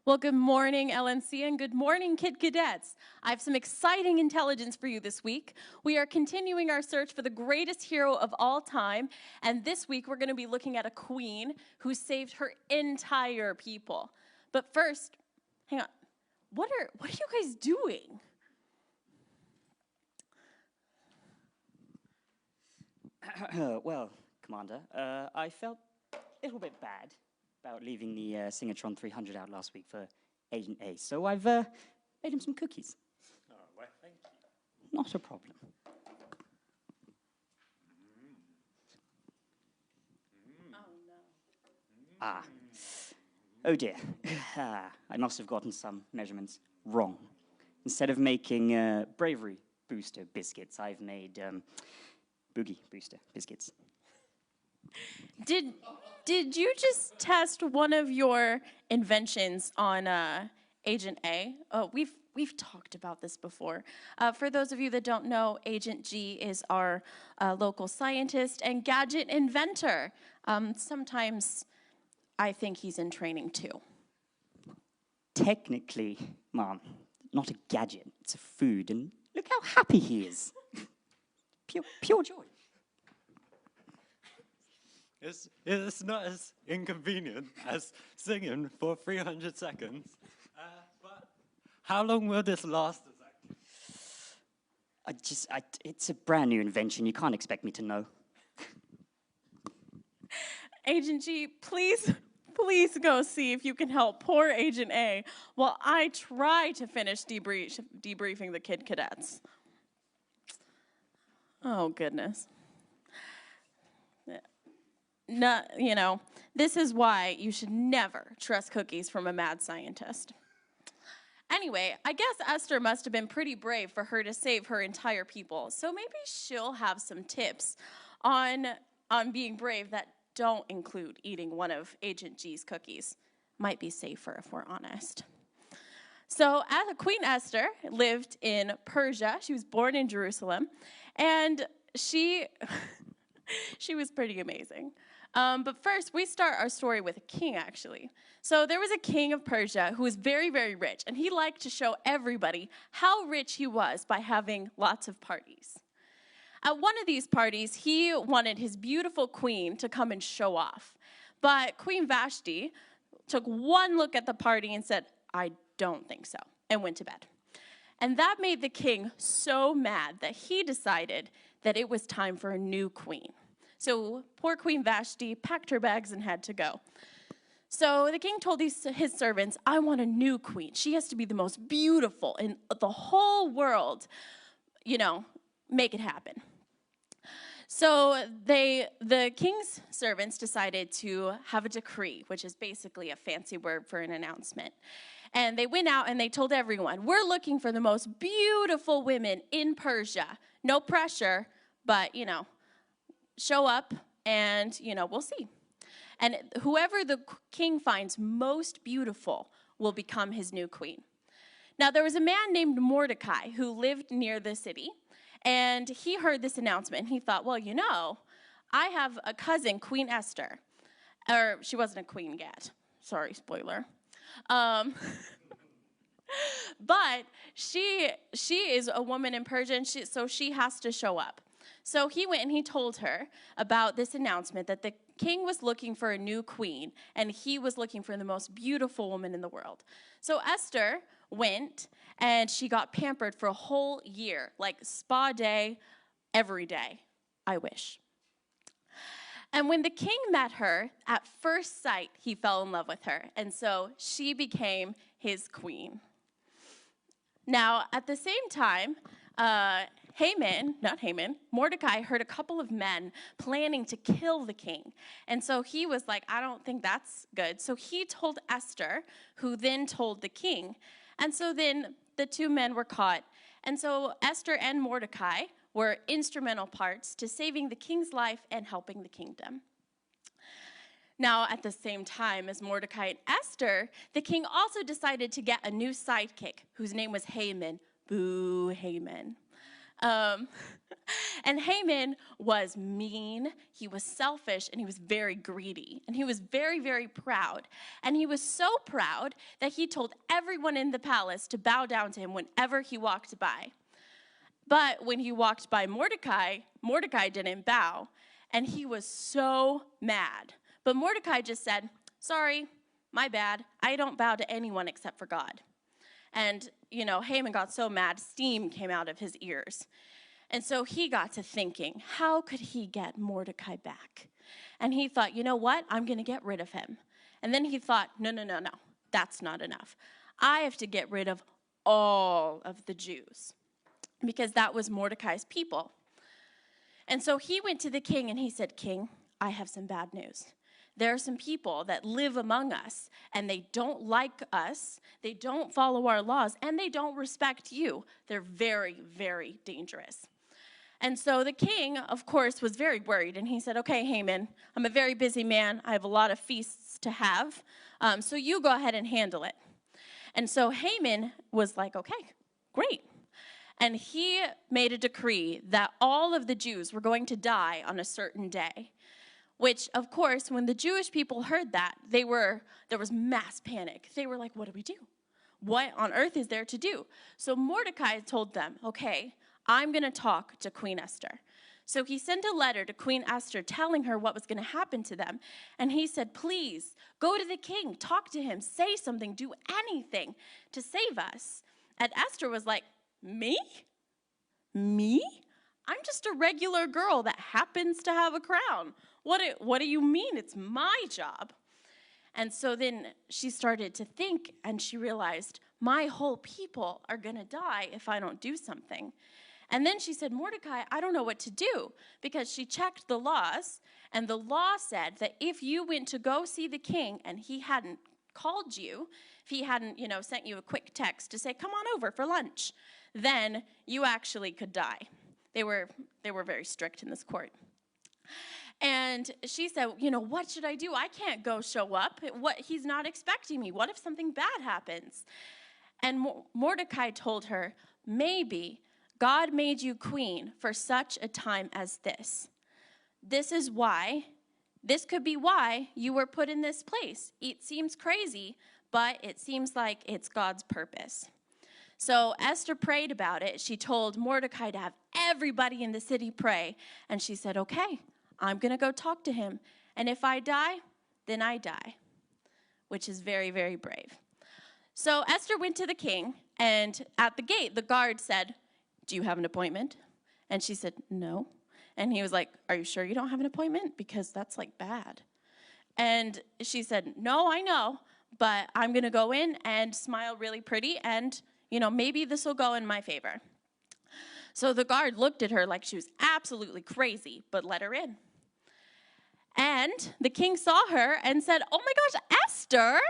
Well, good morning, LNC, and good morning, Kid Cadets. I have some exciting intelligence for you this week. We are continuing our search for the greatest hero of all time, and this week we're going to be looking at a queen who saved her entire people. But first, hang on. What are you guys doing? Well, Commander, I felt a little bit bad about leaving the Singatron 300 out last week for Agent A, so I've made him some cookies. Oh, well, thank you. Not a problem. Oh, no. Ah. Oh, dear. I must have gotten some measurements wrong. Instead of making Bravery Booster biscuits, I've made Boogie Booster biscuits. Did you just test one of your inventions on Agent A? Oh, we've talked about this before. For those of you that don't know, Agent G is our local scientist and gadget inventor. Sometimes I think he's in training too. Technically, Mom, not a gadget. It's a food, and look how happy he is. Pure joy. It's not as inconvenient as singing for 300 seconds. But how long will this last exactly? It's a brand new invention. You can't expect me to know. Agent G, please go see if you can help poor Agent A while I try to finish debriefing the Kid Cadets. Oh, goodness. No, this is why you should never trust cookies from a mad scientist. Anyway, I guess Esther must have been pretty brave for her to save her entire people. So maybe she'll have some tips on being brave that don't include eating one of Agent G's cookies. Might be safer if we're honest. So Queen Esther lived in Persia. She was born in Jerusalem, and she was pretty amazing. But first, we start our story with a king, actually. So there was a king of Persia who was very, very rich, and he liked to show everybody how rich he was by having lots of parties. At one of these parties, he wanted his beautiful queen to come and show off. But Queen Vashti took one look at the party and said, "I don't think so," and went to bed. And that made the king so mad that he decided that it was time for a new queen. So poor Queen Vashti packed her bags and had to go. So the king told his servants, "I want a new queen. She has to be the most beautiful in the whole world. Make it happen." So the king's servants decided to have a decree, which is basically a fancy word for an announcement. And they went out and they told everyone, "We're looking for the most beautiful women in Persia. No pressure, but, show up and, we'll see." And whoever the king finds most beautiful will become his new queen. Now, there was a man named Mordecai who lived near the city, and he heard this announcement. He thought, well, I have a cousin, Queen Esther. Or she wasn't a queen yet. Sorry, spoiler. But she is a woman in Persia, and so she has to show up. So he went and he told her about this announcement that the king was looking for a new queen, and he was looking for the most beautiful woman in the world. So Esther went, and she got pampered for a whole year, like spa day every day. I wish. And when the king met her, at first sight, he fell in love with her, and so she became his queen. Now, at the same time, Mordecai heard a couple of men planning to kill the king. And so he was like, "I don't think that's good." So he told Esther, who then told the king. And so then the two men were caught. And so Esther and Mordecai were instrumental parts to saving the king's life and helping the kingdom. Now, at the same time as Mordecai and Esther, the king also decided to get a new sidekick, whose name was Haman. Boo, Haman. And Haman was mean, he was selfish, and he was very greedy. And he was very, very proud. And he was so proud that he told everyone in the palace to bow down to him whenever he walked by. But when he walked by Mordecai, Mordecai didn't bow. And he was so mad. But Mordecai just said, sorry, my bad. I don't bow to anyone except for God. And, Haman got so mad, steam came out of his ears. And so he got to thinking, how could he get Mordecai back? And he thought, you know what? I'm going to get rid of him. And then he thought, no, that's not enough. I have to get rid of all of the Jews, because that was Mordecai's people. And so he went to the king and he said, King, I have some bad news. There are some people that live among us, and they don't like us, they don't follow our laws, and they don't respect you. They're very, very dangerous. And so the king, of course, was very worried, and he said, okay, Haman, I'm a very busy man. I have a lot of feasts to have, so you go ahead and handle it. And so Haman was like, okay, great. And he made a decree that all of the Jews were going to die on a certain day. Which, of course, when the Jewish people heard that, there was mass panic. They were like, what do we do? What on earth is there to do? So Mordecai told them, okay, I'm going to talk to Queen Esther. So he sent a letter to Queen Esther telling her what was going to happen to them. And he said, please, go to the king, talk to him, say something, do anything to save us. And Esther was like, me? Me? I'm just a regular girl that happens to have a crown. What do you mean? It's my job. And so then she started to think, and she realized, my whole people are going to die if I don't do something. And then she said, Mordecai, I don't know what to do, because she checked the laws, and the law said that if you went to go see the king and he hadn't called you, if he hadn't, sent you a quick text to say, come on over for lunch, then you actually could die. They were very strict in this court. And she said, what should I do? I can't go show up. He's not expecting me. What if something bad happens? And Mordecai told her, maybe God made you queen for such a time as this. This could be why you were put in this place. It seems crazy, but it seems like it's God's purpose. So Esther prayed about it. She told Mordecai to have everybody in the city pray. And she said, okay, I'm going to go talk to him. And if I die, then I die, which is very, very brave. So Esther went to the king, and at the gate, the guard said, do you have an appointment? And she said, no. And he was like, are you sure you don't have an appointment? Because that's like bad. And she said, no, I know, but I'm going to go in and smile really pretty, and maybe this will go in my favor. So the guard looked at her like she was absolutely crazy, but let her in. And the king saw her and said, oh my gosh, Esther,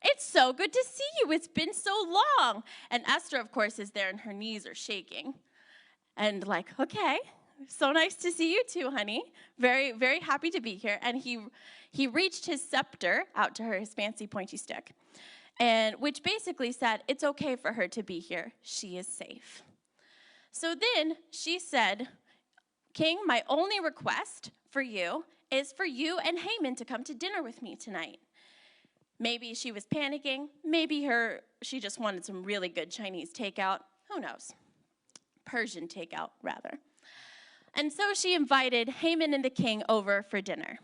it's so good to see you. It's been so long. And Esther, of course, is there and her knees are shaking. And like, okay, so nice to see you too, honey. Very, very happy to be here. And he reached his scepter out to her, his fancy pointy stick, and which basically said, it's okay for her to be here. She is safe. So then she said, King, my only request for you is for you and Haman to come to dinner with me tonight. Maybe she was panicking. Maybe she just wanted some really good Chinese takeout. Who knows? Persian takeout, rather. And so she invited Haman and the king over for dinner.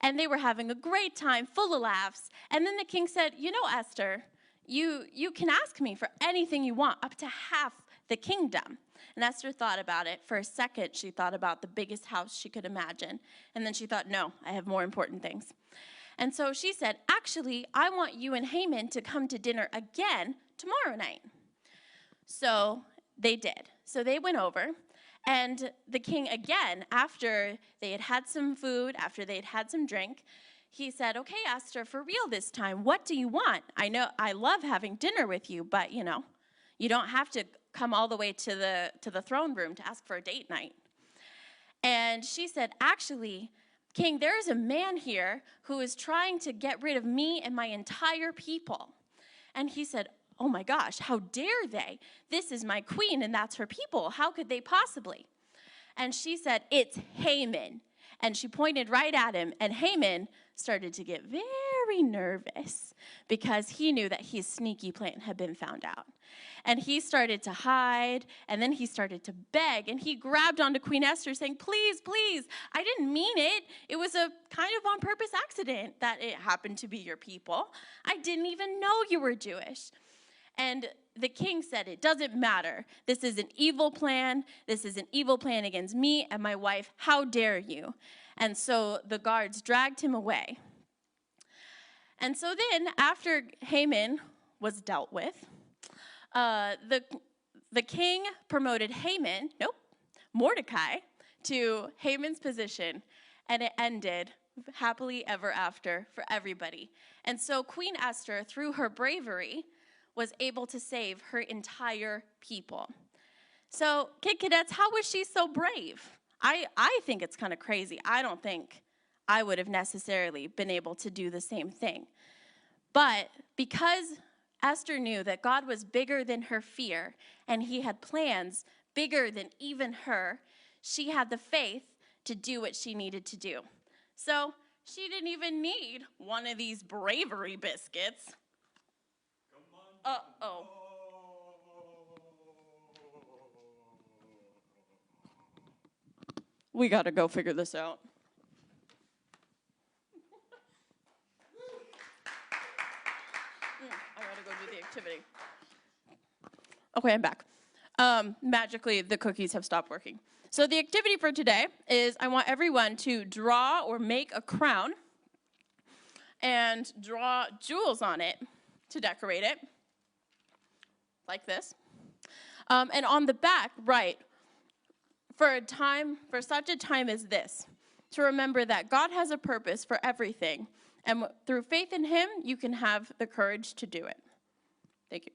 And they were having a great time, full of laughs. And then the king said, Esther, you can ask me for anything you want, up to half the kingdom. And Esther thought about it. For a second, she thought about the biggest house she could imagine. And then she thought, no, I have more important things. And so she said, actually, I want you and Haman to come to dinner again tomorrow night. So they did. So they went over. And the king, again, after they had had some food, after they had had some drink, he said, okay, Esther, for real this time, what do you want? I know I love having dinner with you, but, you don't have to come all the way to the throne room to ask for a date night. And she said, actually, King, there is a man here who is trying to get rid of me and my entire people. And he said, oh my gosh, how dare they? This is my queen and that's her people. How could they possibly? And she said, "It's Haman." And she pointed right at him, and Haman started to get very nervous because he knew that his sneaky plan had been found out. And he started to hide, and then he started to beg, and he grabbed onto Queen Esther saying, "Please, please, I didn't mean it. It was a kind of on purpose accident that it happened to be your people. I didn't even know you were Jewish." And the king said, "It doesn't matter. This is an evil plan. This is an evil plan against me and my wife. How dare you?" And so the guards dragged him away. And so then, after Haman was dealt with, the king promoted Mordecai, to Haman's position, and it ended happily ever after for everybody. And so Queen Esther, through her bravery, was able to save her entire people. So, Kid Cadets, how was she so brave? I think it's kind of crazy. I don't think I would have necessarily been able to do the same thing. But because Esther knew that God was bigger than her fear, and he had plans bigger than even her, she had the faith to do what she needed to do. So she didn't even need one of these bravery biscuits. Uh-oh. We got to go figure this out. I got to go do the activity. Okay, I'm back. Magically, the cookies have stopped working. So the activity for today is I want everyone to draw or make a crown and draw jewels on it to decorate it, like this. And on the back, write, for such a time as this, to remember that God has a purpose for everything, and through faith in him, you can have the courage to do it. Thank you.